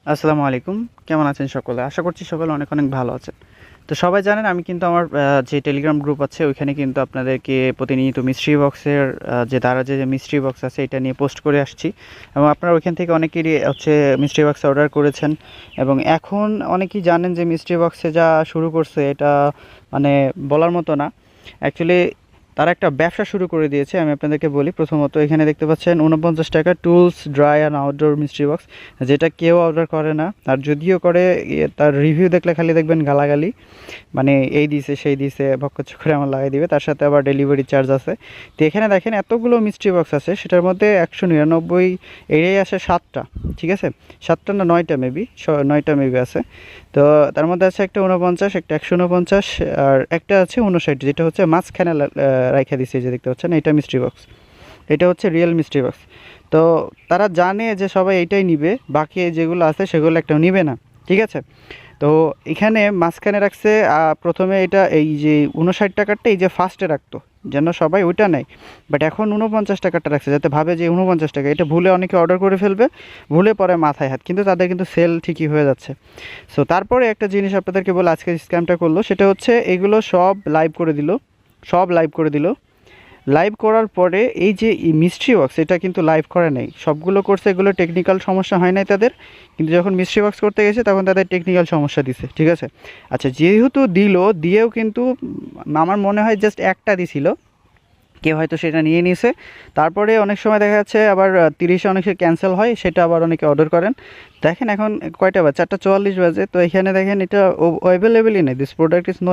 আসসালামু আলাইকুম। কেমন আছেন সকলে? আশা করছি সকলে অনেক, অনেক ভালো আছেন। তো সবাই জানেন আমি কিন্তু আমার যে টেলিগ্রাম গ্রুপ আছে ওইখানে কিন্তু আপনাদেরকে প্রতিনিয়ত মিস্ট্রি বক্সের যে দারাজে যে মিস্ট্রি বক্স আছে এটা নিয়ে পোস্ট করে আসছি এবং আপনারা ওইখান থেকে অনেকেরই হচ্ছে মিস্ট্রি বক্স অর্ডার করেছেন এবং এখন অনেকেই জানেন যে মিস্ট্রি বক্সে যা শুরু করছে এটা মানে বলার মতো না। অ্যাকচুয়ালি তারা একটা ব্যবসা শুরু করে দিয়েছে। আমি আপনাদেরকে বলি, প্রথমত এখানে দেখতে পাচ্ছেন ৪৯ টাকা tools dry and outdoor mystery box, যেটা কেউ অর্ডার করে না। আর যদিও করে তার রিভিউ দেখলে খালি দেখবেন গালাগালি, মানে এই দিছে সেই দিছে বকচক করে আমার লাগাই দিবে, তার সাথে আবার ডেলিভারি চার্জ আছে। তো এখানে দেখেন এতগুলো মিস্ট্রি বক্স আছে, সেটার মধ্যে ১৯৯ এরিয়াই আসে ৭টা, ঠিক আছে? ৭টা না ৯টা মেবি, ৯টা মেবি আছে। তো তার মধ্যে আছে একটা ৪৯, একটা ১৪৯ আর একটা আছে ৫৯, যেটা হচ্ছে মাঝখানে রাইখা দিছে, যে দেখতে পাচ্ছেন এটা মিস্ট্রি বক্স, এটা হচ্ছে রিয়েল মিস্ট্রি বক্স। তো তারা জানে যে সবাই এইটাই নিবে, বাকি যেগুলো আছে সেগুলো একটাও নিবে না, ঠিক আছে? তো এখানে মাঝখানে রাখছে প্রথমে এটা এই যে ৫৯ টাকারটা এই যে ফার্স্টে রাখতো যেন সবাই ওইটা নেয়, বাট এখন ৪৯ টাকাটা রাখছে যাতে ভাবে যে ৪৯ টাকা, এটা ভুলে অনেকে অর্ডার করে ফেলবে, ভুলে পরে মাথায় হাত, কিন্তু তাদের কিন্তু সেল ঠিকই হয়ে যাচ্ছে। সো তারপরে একটা জিনিস আপনাদেরকে বলে আজকে স্ক্যামটা করলো, সেটা হচ্ছে এগুলো সব লাইভ করে দিল, সব লাইভ করে দিল। লাইভ করার পরে এই যে মিস্ট্রি বক্স এটা কিন্তু লাইভ করে নাই, সবগুলো করছে, এগুলো টেকনিক্যাল সমস্যা হয় নাই তাদের, কিন্তু যখন মিস্ট্রি বক্স করতে গেছে তখন তাদের টেকনিক্যাল সমস্যা দিছে, ঠিক আছে? আচ্ছা, যেহেতু দিল, দিয়েও কিন্তু আমার মনে হয় জাস্ট একটা দিছিল, কেউ হয়তো সেটা নিয়ে নিয়েছে। তারপরে অনেক সময় দেখা যাচ্ছে আবার 30-এ অনেকে ক্যান্সেল হয়, সেটা আবার অনেকে অর্ডার করেন। দেখেন এখন কয়টা বাজে, 4:44 বাজে, তো এখানে দেখেন এটা অ্যাভেলেবেলই নেই, this product is no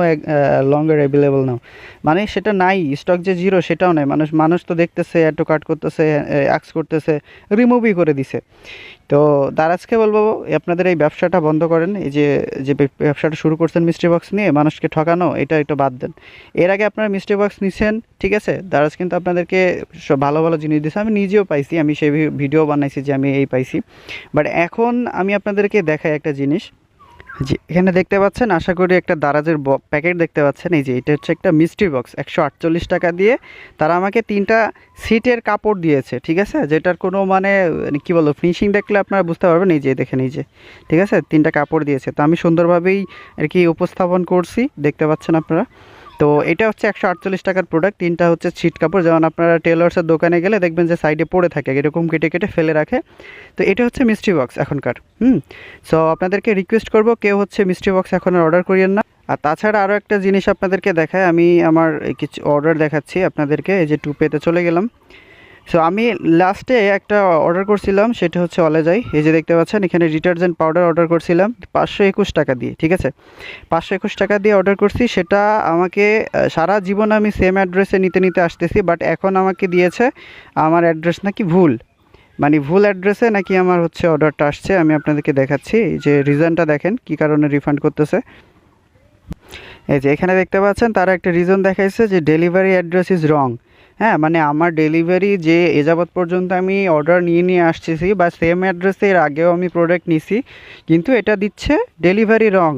longer available now, মানে সেটা নাই, স্টক যে জিরো সেটাও নাই, মানুষ মানুষ তো দেখতেছে, অ্যাড টু কার্ট করতেছে, অ্যাক্স করতেছে, রিমুভই করে দিছে। তো দারাজকে বলবো আপনাদের এই ব্যবসাটা বন্ধ করেন, এই যে যে ব্যবসাটা শুরু করছেন মিস্ট্রি বক্স নিয়ে মানুষকে ঠকানো, এটা একটু বাদ দেন। এর আগে আপনারা মিস্ট্রি বক্স নিছেন, ঠিক আছে? দারাজ কিন্তু আপনাদেরকে সব ভালো ভালো জিনিস দিয়েছে, আমি নিজেও পাইছি, আমি সেই ভিডিও বানাইছি যে আমি এই পাইছি। বাট এখন আমি আপনাদেরকে দেখাই একটা জিনিস, জি এখানে দেখতে পাচ্ছেন, আশা করি একটা দারাজের প্যাকেট দেখতে পাচ্ছেন, এই যে এটা হচ্ছে একটা মিস্ট্রি বক্স, ১৪৮ টাকা দিয়ে তারা আমাকে 3টা সিটের কাপড় দিয়েছে, ঠিক আছে? যেটার কোনো মানে কী বলবো, ফিনিশিং দেখলে আপনারা বুঝতে পারবেন, এই যে দেখেন, এই যে ঠিক আছে, 3টা কাপড় দিয়েছে, তো আমি সুন্দরভাবেই আর কি উপস্থাপন করছি, দেখতে পাচ্ছেন আপনারা। তো এটা হচ্ছে ১৪৮ টাকার প্রোডাক্ট, 3টা হচ্ছে ছিট কাপড়, যেমন আপনারা টেলার্সের দোকানে গেলে দেখবেন যে সাইডে পড়ে থাকে, এরকম কেটে কেটে ফেলে রাখে। তো এটা হচ্ছে মিস্ট্রি বক্স এখনকার। সো আপনাদেরকে রিকোয়েস্ট করব, কেউ হচ্ছে মিস্ট্রি বক্স এখন আর অর্ডার করিয়েন না। আর তাছাড়া আরও একটা জিনিস আপনাদেরকে দেখায়, আমি আমার কিছু অর্ডার দেখাচ্ছি আপনাদেরকে, এই যে টুপেতে চলে গেলাম। সো আমি লাস্টে একটা অর্ডার করছিলাম, সেটা হচ্ছে অলেজাই, এই যে দেখতে পাচ্ছেন এখানে ডিটারজেন্ট পাউডার অর্ডার করছিলাম ৫২১ টাকা দিয়ে, ঠিক আছে? ৫২১ টাকা দিয়ে অর্ডার করছি, সেটা আমাকে সারা জীবন আমি সেম অ্যাড্রেসে নিতে নিতে আসতেছি, বাট এখন আমাকে দিয়েছে আমার অ্যাড্রেস নাকি ভুল, মানে ভুল অ্যাড্রেসে নাকি আমার হচ্ছে অর্ডারটা আসছে। আমি আপনাদেরকে দেখাচ্ছি, যে রিজনটা দেখেন কী কারণে রিফান্ড করতেছে। এই যে এখানে দেখতে পাচ্ছেন তারা একটা রিজন দেখাইছে যে ডেলিভারি অ্যাড্রেস ইজ রং। হ্যাঁ, মানে আমার ডেলিভারি যে এ যাবৎ পর্যন্ত আমি অর্ডার নিয়ে আসতেছি বা সেম অ্যাড্রেসে এর আগেও আমি প্রোডাক্ট নিছি, কিন্তু এটা দিচ্ছে ডেলিভারি রং,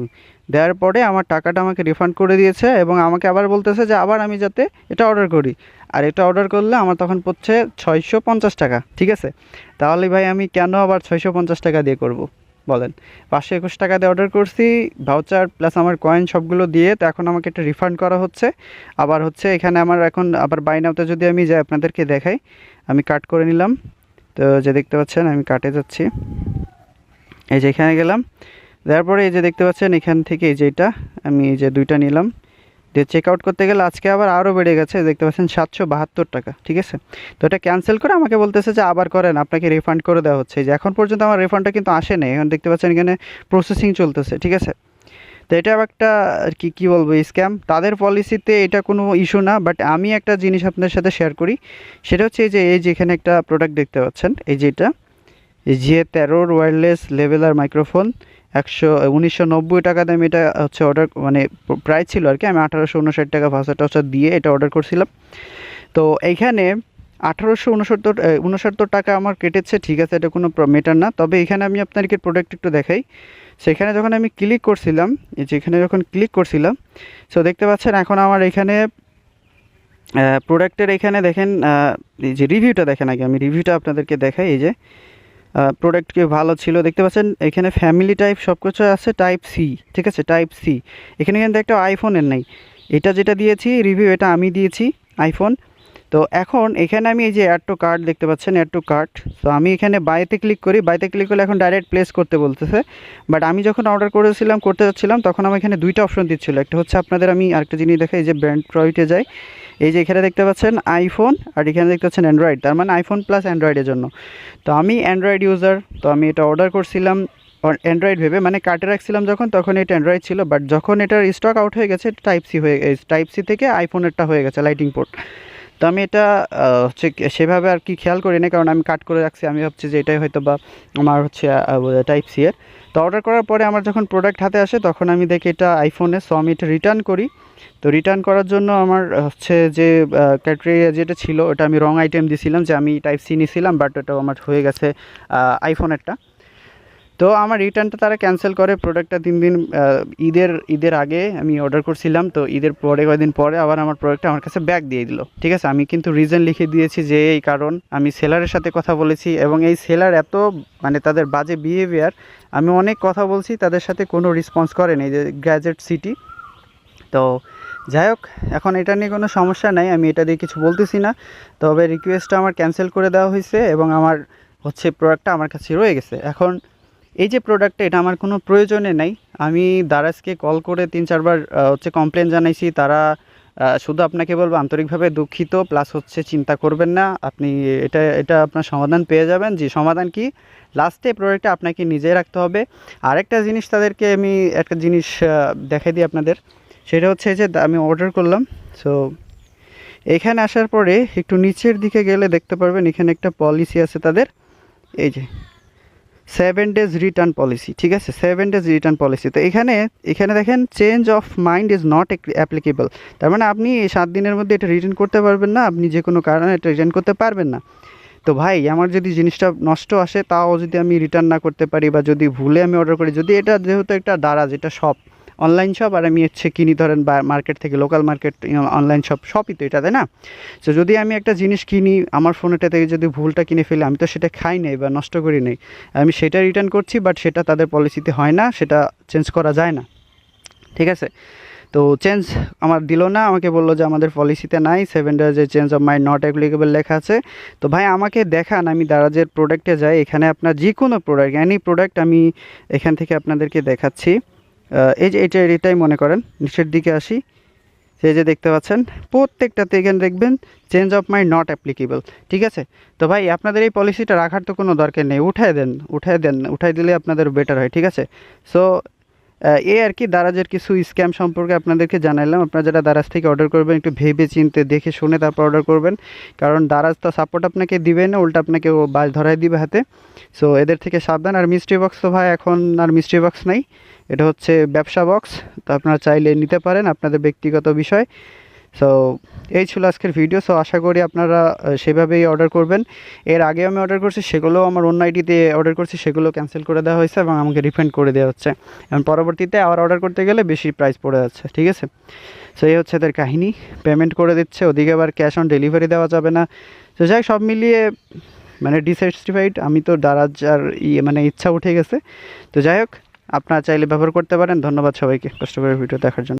দেওয়ার পরে আমার টাকাটা আমাকে রিফান্ড করে দিয়েছে এবং আমাকে আবার বলতেছে যে আবার আমি যাতে এটা অর্ডার করি, আর এটা অর্ডার করলে আমার তখন পড়ছে ৬৫০ টাকা, ঠিক আছে? তাহলে ভাই আমি কেন আবার ৬৫০ টাকা দিয়ে করব বলেন? ৫২১ টাকা দিয়ে অর্ডার করছি, ভাউচার প্লাস আমার কয়েন সবগুলো দিয়ে, তো এখন আমাকে একটা রিফান্ড করা হচ্ছে। আবার হচ্ছে এখানে আমার এখন আবার বাই নাওতে যদি আমি যাই আপনাদেরকে দেখাই, আমি কাট করে নিলাম, তো যে দেখতে পাচ্ছেন আমি কাটে যাচ্ছি, এই যে এখানে গেলাম, তারপরে এই যে দেখতে পাচ্ছেন এখান থেকে এই যে এটা আমি এই যে 2টা নিলাম, দিয়ে চেক আউট করতে গেলে আজকে আবার আরও বেড়ে গেছে, দেখতে পাচ্ছেন ৭৭২ টাকা, ঠিক আছে? তো এটা ক্যান্সেল করে আমাকে বলতেছে যে আবার করেন, আপনাকে রিফান্ড করে দেওয়া হচ্ছে। যে এখন পর্যন্ত আমার রিফান্ডটা কিন্তু আসে নাই, এখন দেখতে পাচ্ছেন এখানে প্রসেসিং চলতেছে, ঠিক আছে? তো এটা একটা আর কি কী বলবো, স্ক্যাম, তাদের পলিসিতে এটা কোনো ইস্যু না। বাট আমি একটা জিনিস আপনাদের সাথে শেয়ার করি, সেটা হচ্ছে এই যে এখানে একটা প্রোডাক্ট দেখতে পাচ্ছেন, এই যে এটা G13 ওয়্যারলেস লেভেলার মাইক্রোফোন, ১৯৯০ টাকা দামে এটা হচ্ছে অর্ডার, মানে প্রাইস ছিল আর কি, আমি ১৮৫৯ টাকা ভাউচার দিয়ে এটা অর্ডার করছিলাম। তো এইখানে ১৮৬৯ টাকা আমার কেটেছে, ঠিক আছে, এটা কোনো ম্যাটার না। তবে এখানে আমি আপনাদেরকে প্রোডাক্ট একটু দেখাই, সেখানে যখন আমি ক্লিক করছিলাম, এই যে এখানে যখন ক্লিক করছিলাম, সো দেখতে পাচ্ছেন এখন আমার এখানে প্রোডাক্টের এখানে দেখেন, এই যে রিভিউটা দেখেন, আগে আমি রিভিউটা আপনাদেরকে দেখাই, এই যে প্রোডাক্ট কি ভালো ছিল দেখতে পাচ্ছেন, এখানে ফ্যামিলি টাইপ সব কিছু আছে, টাইপ সি, ঠিক আছে, টাইপ সি। এখানে কিন্তু একটা আইফোনের নাই, এটা যেটা দিয়েছি রিভিউ এটা আমি দিয়েছি আইফোন। তো এখন এখানে আমি এই যে অ্যাড টু কার্ট দেখতে পাচ্ছেন, অ্যাড টু কার্ট। তো আমি এখানে বাইতে ক্লিক করি, বাইতে ক্লিক করলে এখন ডাইরেক্ট প্লেস করতে বলতেছে। বাট আমি যখন অর্ডার করতে যাচ্ছিলাম তখন আমার এখানে দুইটা অপশন দিচ্ছিল। একটা হচ্ছে আপনাদের, আমি আরেকটা জিনিস দেখাই, এই যে ব্র্যান্ড প্রয়েটে যাই, এই যে এখানে দেখতে পাচ্ছেন আইফোন আর এখানে দেখতে পাচ্ছেন অ্যান্ড্রয়েড, তার মানে আইফোন প্লাস অ্যান্ড্রয়েডের জন্য। তো আমি অ্যান্ড্রয়েড ইউজার, তো আমি এটা অর্ডার করছিলাম অ্যান্ড্রয়েড ভেবে, মানে কার্টে রাখছিলাম যখন তখন এটা অ্যান্ড্রয়েড ছিল, বাট যখন এটার স্টক আউট হয়ে গেছে টাইপ সি হয়ে গেছে, টাইপ সি থেকে আইফোনেরটা হয়ে গেছে লাইটিং পোর্ট। তো আমি এটা হচ্ছে সেভাবে আর কি খেয়াল করি না, কারণ আমি কাট করে রাখছি, আমি ভাবছি যে এটাই হয়তো বা আমার হচ্ছে টাইপ সি এর। তো অর্ডার করার পরে আমার যখন প্রোডাক্ট হাতে আসে তখন আমি দেখি এটা আইফোনের, সো আমি এটা রিটার্ন করি। তো রিটার্ন করার জন্য আমার হচ্ছে যে ক্রাইটেরিয়া যেটা ছিল ওটা আমি রং আইটেম দিয়েছিলাম, যে আমি টাইপ সি নিয়েছিলাম বাট ওটা আমার হয়ে গেছে আইফোনেরটা। তো আমার রিটার্নটা তারা ক্যান্সেল করে, প্রোডাক্টটা 3 দিন ঈদের আগে আমি অর্ডার করছিলাম, তো ঈদের পরে কয়েকদিন পরে আবার আমার প্রোডাক্টটা আমার কাছে ব্যাক দিয়ে দিল, ঠিক আছে। আমি কিন্তু রিজন লিখে দিয়েছি যে এই কারণ, আমি সেলারের সাথে কথা বলেছি এবং এই সেলার এত মানে তাদের বাজে বিহেভিয়ার, আমি অনেক কথা বলছি তাদের সাথে কোনো রেসপন্স করেনি, যে গ্যাজেট সিটি। তো যাই হোক, এখন এটা নিয়ে কোনো সমস্যা নাই, আমি এটা দিয়ে কিছু বলতেছি না। তবে রিকোয়েস্টটা আমার ক্যান্সেল করে দেওয়া হয়েছে এবং আমার হচ্ছে প্রোডাক্টটা আমার কাছে রয়ে গেছে। এখন এই যে প্রোডাক্টটা, এটা আমার কোনো প্রয়োজনে নাই। আমি দারাজকে কল করে 3-4 বার হচ্ছে কমপ্লেন জানাইছি, তারা শুধু আপনাকে বলবো আন্তরিকভাবে দুঃখিত, প্লাস হচ্ছে চিন্তা করবেন না, আপনি এটা আপনার সমাধান পেয়ে যাবেন। যে সমাধান কি, লাস্টে প্রোডাক্টটা আপনাকে নিজেই রাখতে হবে। আরেকটা জিনিস তাদেরকে আমি একটা জিনিস দেখাই দিই আপনাদের, সেটা হচ্ছে যে আমি অর্ডার করলাম। সো এখানে আসার পরে একটু নিচের দিকে গেলে দেখতে পারবেন এখানে একটা পলিসি আছে তাদের, এই যে 7 days রিটার্ন পলিসি, ঠিক আছে, 7 days রিটার্ন পলিসি। তো এখানে দেখেন change of mind is not applicable, তার মানে আপনি 7 দিনের মধ্যে এটা রিটার্ন করতে পারবেন না, আপনি যে কোনো কারণে এটা রিটার্ন করতে পারবেন না। তো ভাই, আমার যদি জিনিসটা নষ্ট আসে তাও যদি আমি রিটার্ন না করতে পারি, বা যদি ভুলে আমি অর্ডার করি, যদি এটা যেহেতু একটা দারাজ, এটা শপ, অনলাইন শপ, আর আমি হচ্ছে কিনি ধরেন বা মার্কেট থেকে, লোকাল মার্কেট, অনলাইন শপ, শপই তো এটা, তাই না? তো যদি আমি একটা জিনিস কিনি আমার ফোনেটা থেকে, যদি ভুলটা কিনে ফেলি, আমি তো সেটা খাই নাই বা নষ্ট করি নাই, আমি সেটা রিটার্ন করছি, বাট সেটা তাদের পলিসিতে হয় না, সেটা চেঞ্জ করা যায় না, ঠিক আছে। তো চেঞ্জ আমার দিল না, আমাকে বললো যে আমাদের পলিসিতে নাই, 7 days change of mind not applicable লেখা আছে। তো ভাই আমাকে দেখান, আমি দারাজের প্রোডাক্টে যাই, এখানে আপনার যে কোনো প্রোডাক্ট, এনি প্রোডাক্ট আমি এখান থেকে আপনাদেরকে দেখাচ্ছি। এই যে এটাই মনে করেন, নিচের দিকে আসি, সেই যে দেখতে পাচ্ছেন প্রত্যেকটাতে এখানে দেখবেন change of mind not applicable, ঠিক আছে। তো ভাই আপনাদের এই পলিসিটা রাখার তো কোনো দরকার নেই, উঠাই দিলে আপনাদের বেটার হয়, ঠিক আছে। সো এই আর কি দারাজের কিছু স্ক্যাম সম্পর্কে আপনাদেরকে জানাইলাম। আপনারা যারা দারাজ থেকে অর্ডার করবেন একটু ভেবে চিন্তে দেখে শুনে তারপর অর্ডার করবেন, কারণ দারাজ তো সাপোর্ট আপনাকে দিবে না, উল্টা আপনাকে ও বাস ধরাই দিবে হাতে। সো এদের থেকে সাবধান। আর মিস্ট্রি বক্স তো ভাই এখন আর মিস্ট্রি বক্স নাই, এটা হচ্ছে ব্যবসা বক্স, তো আপনারা চাইলে নিতে পারেন, আপনাদের ব্যক্তিগত বিষয়। সো এই ছিল আজকের ভিডিও। সো আশা করি আপনারা সেভাবেই অর্ডার করবেন। এর আগে আমি অর্ডার করছি, সেগুলো আমার অন্য আইডিতে অর্ডার করছি, সেগুলো ক্যান্সেল করে দেওয়া হয়েছে এবং আমাকে রিফান্ড করে দেওয়া হচ্ছে। এবং পরবর্তীতে আবার অর্ডার করতে গেলে বেশি প্রাইস পড়ে যাচ্ছে, ঠিক আছে। সো এই হচ্ছে এদের কাহিনী, পেমেন্ট করে দিচ্ছে, ওদিকে আবার ক্যাশ অন ডেলিভারি দেওয়া যাবে না। তো যাই সব মিলিয়ে মানে ডিস্যাটিসফাইড আমি, তো দারাজ আর মানে ইচ্ছা উঠে গেছে। তো যাই হোক, আপনারা চাইলে ব্যবহার করতে পারেন। ধন্যবাদ সবাইকে কষ্ট করে ভিডিও দেখার জন্য।